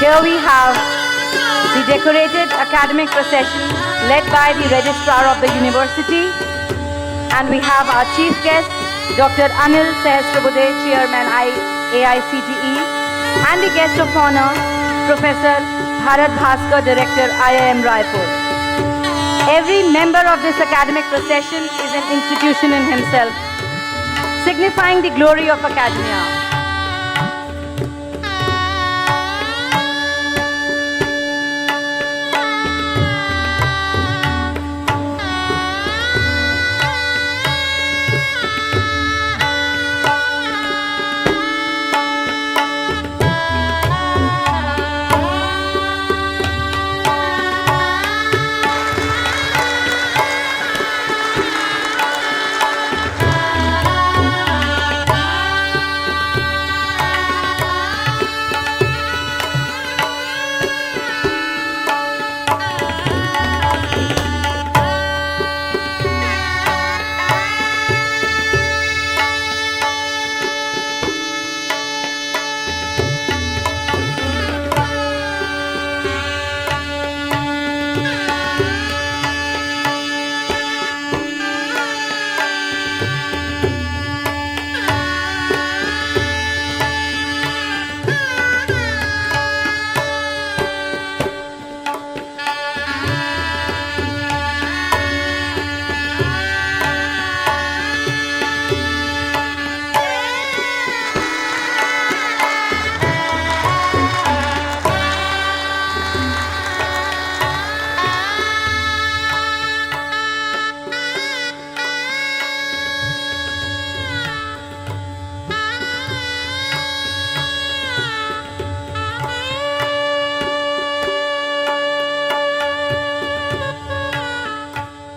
Here we have the decorated academic procession led by the Registrar of the University, and we have our chief guest, Dr. Anil Sahasrabudhe, Chairman AICTE, and the guest of honor, Professor Bharat Bhaskar, Director IIM Raipur. Every member of this academic procession is an institution in himself, signifying the glory of academia.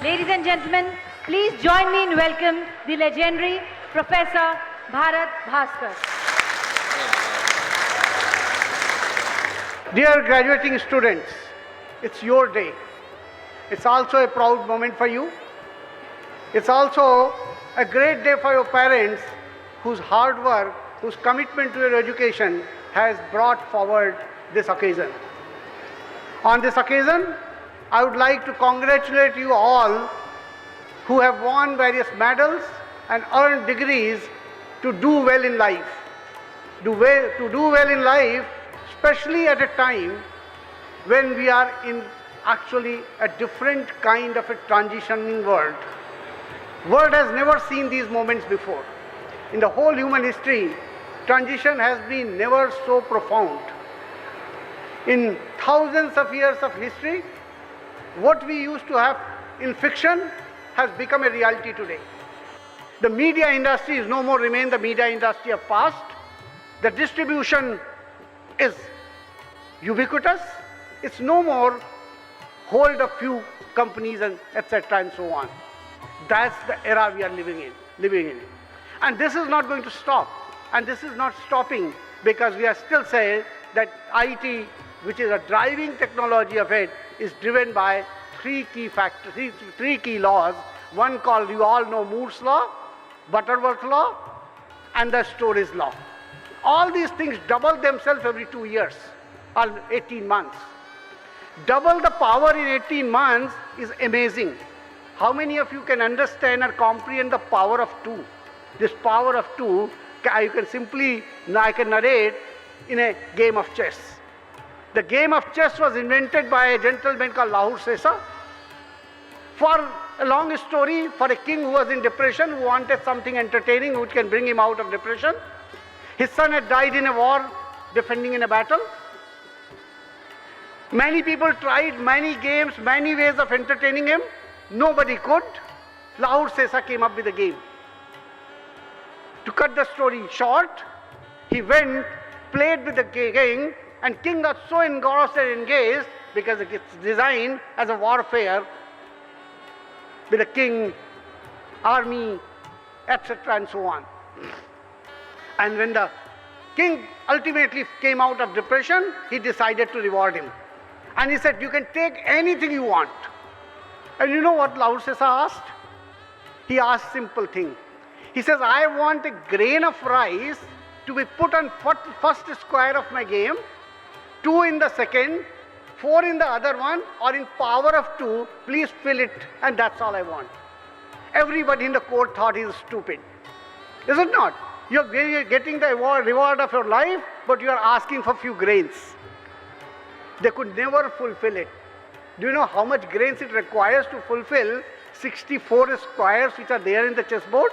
Ladies and gentlemen, please join me in welcome the legendary Professor Bharat Bhaskar. Dear graduating students, it's your day. It's also a proud moment for you. It's also a great day for your parents whose hard work, whose commitment to your education has brought forward this occasion. On this occasion, I would like to congratulate you all who have won various medals and earned degrees to do well in life. To do well in life, especially at a time when we are in actually a different kind of a transitioning world. World has never seen these moments before. In the whole human history, transition has been never so profound. In thousands of years of history, what we used to have in fiction has become a reality today. The media industry is no more remain the media industry of past. The distribution is ubiquitous. It's no more hold a few companies and etc. and so on. That's the era we are living in. And this is not going to stop. And this is not stopping because we are still saying that IT, which is a driving technology of it, is driven by three key laws. One called, you all know, Moore's law, Butterworth law, and the storage law. All these things double themselves every 2 years or 18 months. Double the power in 18 months is amazing. How many of you can understand or comprehend the power of 2? This power of 2, I can narrate in a game of chess. The game of chess was invented by a gentleman called Lahur Sesa. For a long story for a king who was in depression, who wanted something entertaining which can bring him out of depression. His son had died in a war, defending in a battle. Many people tried many games, many ways of entertaining him. Nobody could. Lahore Sesa came up with a game. To cut the story short, he went, played with the king, and king got so engrossed and engaged because it's designed as a warfare with the king, army, etc. and so on. And when the king ultimately came out of depression, he decided to reward him. And he said, you can take anything you want. And you know what Lahore Sesa asked? He asked simple thing. He says, I want a grain of rice to be put on first square of my game, 2 in the second, 4 in the other one, or in power of 2, please fill it, and that's all I want. Everybody in the court thought he was stupid. Is it not? You're getting the reward of your life, but you are asking for few grains. They could never fulfill it. Do you know how much grains it requires to fulfill 64 squares which are there in the chessboard?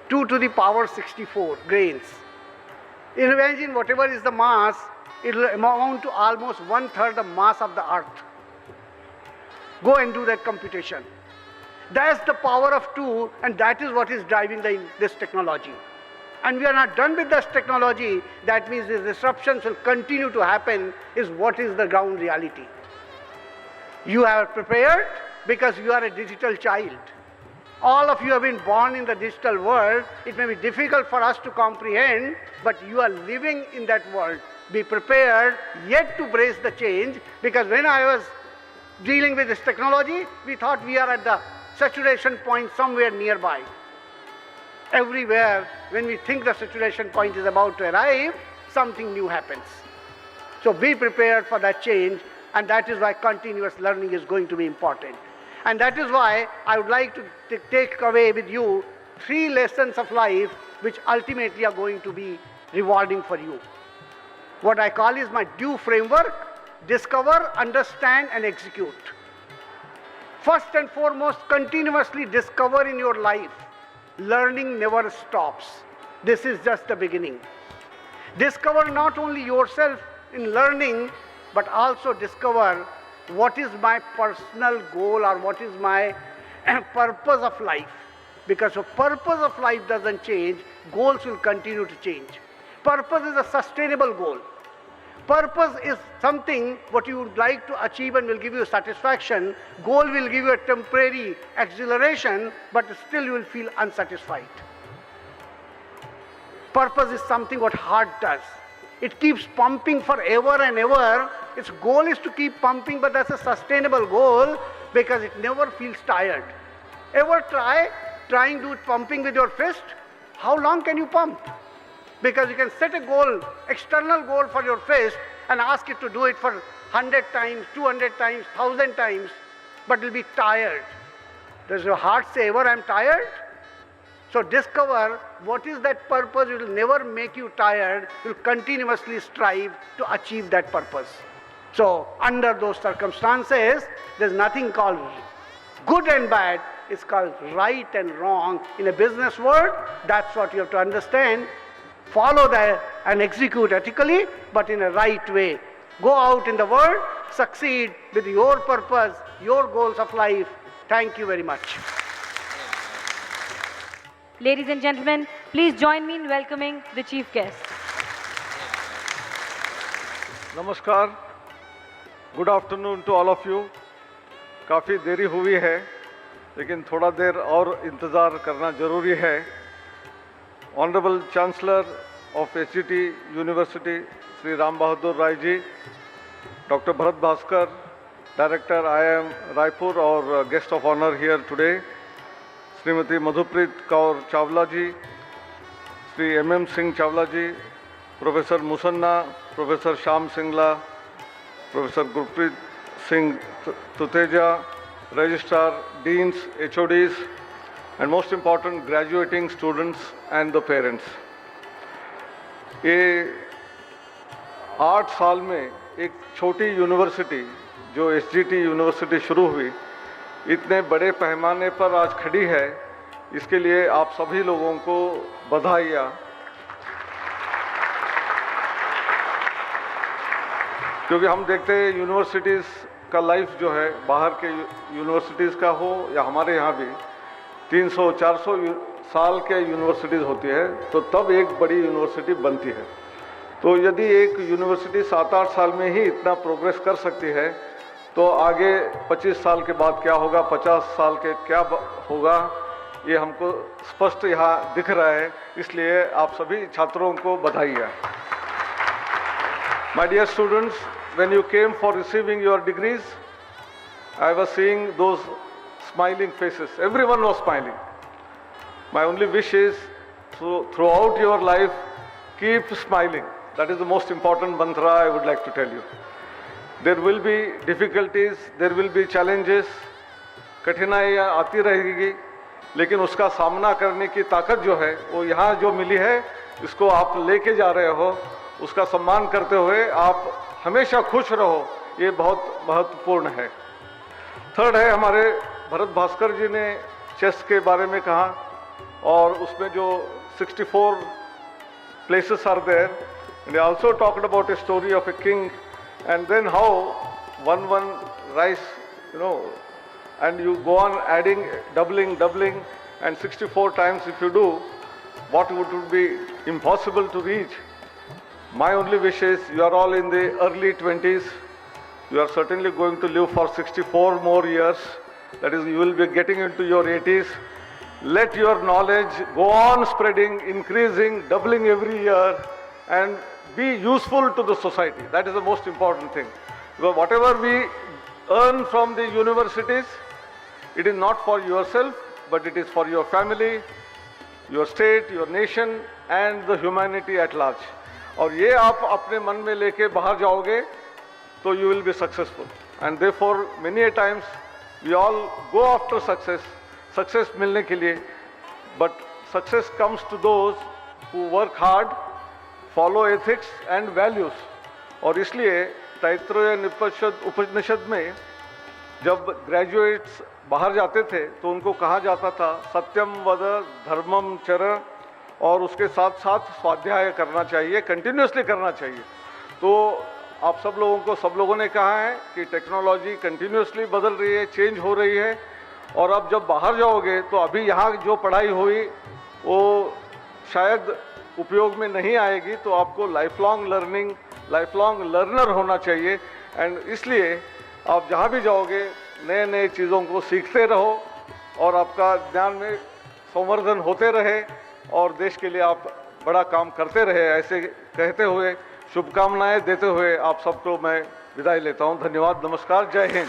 2 to the power 64 grains. Imagine whatever is the mass, it will amount to almost 1/3 the mass of the earth. Go and do that computation. That's the power of 2, and that is what is driving this technology. And we are not done with this technology. That means these disruptions will continue to happen, is what is the ground reality. You are prepared because you are a digital child. All of you have been born in the digital world. It may be difficult for us to comprehend, but you are living in that world. Be prepared yet to brace the change, because when I was dealing with this technology, we thought we are at the saturation point somewhere nearby. Everywhere, when we think the saturation point is about to arrive, something new happens. So be prepared for that change, and that is why continuous learning is going to be important. And that is why I would like to take away with you 3 lessons of life which ultimately are going to be rewarding for you. What I call is my DUE framework: discover, understand, and execute. First and foremost, continuously discover in your life. Learning never stops. This is just the beginning. Discover not only yourself in learning, but also discover what is my personal goal or what is my purpose of life. Because if purpose of life doesn't change, goals will continue to change. Purpose is a sustainable goal. Purpose is something what you would like to achieve and will give you satisfaction. Goal will give you a temporary exhilaration, but still you will feel unsatisfied. Purpose is something what heart does. It keeps pumping forever and ever. Its goal is to keep pumping, but that's a sustainable goal because it never feels tired. Ever trying to do pumping with your fist? How long can you pump? Because you can set a goal, external goal for your fist, and ask it to do it for 100 times, 200 times, 1,000 times, but it will be tired. Does your heart say ever, I'm tired? So discover what is that purpose. It will never make you tired. You will continuously strive to achieve that purpose. So under those circumstances, there's nothing called good and bad. It's called right and wrong. In a business world, that's what you have to understand. Follow that and execute ethically, but in a right way. Go out in the world, succeed with your purpose, your goals of life. Thank you very much. Ladies and gentlemen, please join me in welcoming the chief guest. नमस्कार, good afternoon to all of you. काफ़ी देरी हुई है, लेकिन थोड़ा देर और इंतज़ार करना ज़रूरी है। Honourable chancellor of HGT university Shri Ram Bahadur Rai ji, doctor Bharat Bhaskar, director IIM Raipur और guest of honour here today, Shrimati Madhupreet Kaur Chawla ji, Shri MM Singh Chawla ji, professor Musanna, professor Shyam Singla, professor Gurpreet Singh Tuteja, registrar, deans, HODs, and most important graduating students and the parents. ये 8 साल में एक छोटी यूनिवर्सिटी जो SGT यूनिवर्सिटी शुरू हुई, इतने बड़े पैमाने पर आज खड़ी है, इसके लिए आप सभी लोगों को बधाइयाँ। क्योंकि हम देखते हैं यूनिवर्सिटीज़ का लाइफ जो है, बाहर के यूनिवर्सिटीज़ का हो या हमारे यहाँ भी 300-400 साल के यूनिवर्सिटीज़ होती है, तो तब एक बड़ी यूनिवर्सिटी बनती है। तो यदि एक यूनिवर्सिटी 7-8 साल में ही इतना प्रोग्रेस कर सकती है, तो आगे 25 साल के बाद क्या होगा, 50 साल के क्या होगा, ये हमको स्पष्ट यहाँ दिख रहा है। इसलिए आप सभी छात्रों को बधाइयाँ। My dear students, when you came for receiving your degrees, I was seeing those smiling faces. Everyone was smiling. My only wish is throughout your life, keep smiling. That is the most important mantra I would like to tell you. There will be difficulties, there will be challenges, कठिनाइयाँ आती रहेगी, लेकिन उसका सामना करने की ताकत जो है वो यहाँ जो मिली है, इसको आप लेके जा रहे हो, उसका सम्मान करते हुए आप हमेशा खुश रहो, ये बहुत महत्वपूर्ण है। थर्ड है, हमारे भरत भास्कर जी ने चेस के बारे में कहा, और उसमें जो 64 places are there, and they also talked about a story of a king, and then how one rise, and you go on adding, doubling, and 64 times if you do, what would be impossible to reach. My only wish is, you are all in the early 20s, you are certainly going to live for 64 more years, that is, you will be getting into your 80s. Let your knowledge go on spreading, increasing, doubling every year, and be useful to the society. That is the most important thing. Because whatever we earn from the universities, it is not for yourself, but it is for your family, your state, your nation, and the humanity at large. और ये आप अपने मन में लेके बाहर जाओगे, तो you will be successful. And therefore, many a times, we all go after success. Success मिलने के लिए, but success comes to those who work hard, follow ethics and values. और इसलिए तैत्तिरीय उपनिषद में जब ग्रेजुएट्स बाहर जाते थे तो उनको कहा जाता था सत्यम वद धर्मम चर, और उसके साथ साथ स्वाध्याय करना चाहिए, कंटिन्यूसली करना चाहिए। तो आप सब लोगों ने कहा है कि टेक्नोलॉजी कंटिन्यूसली बदल रही है, चेंज हो रही है, और अब जब बाहर जाओगे तो अभी यहाँ जो पढ़ाई हुई वो शायद उपयोग में नहीं आएगी, तो आपको लाइफ लॉन्ग लर्नर होना चाहिए। एंड इसलिए आप जहाँ भी जाओगे नए नए चीज़ों को सीखते रहो, और आपका ज्ञान में संवर्धन होते रहे, और देश के लिए आप बड़ा काम करते रहे। ऐसे कहते हुए, शुभकामनाएं देते हुए आप सबको मैं विदाई लेता हूँ। धन्यवाद, नमस्कार, जय हिंद।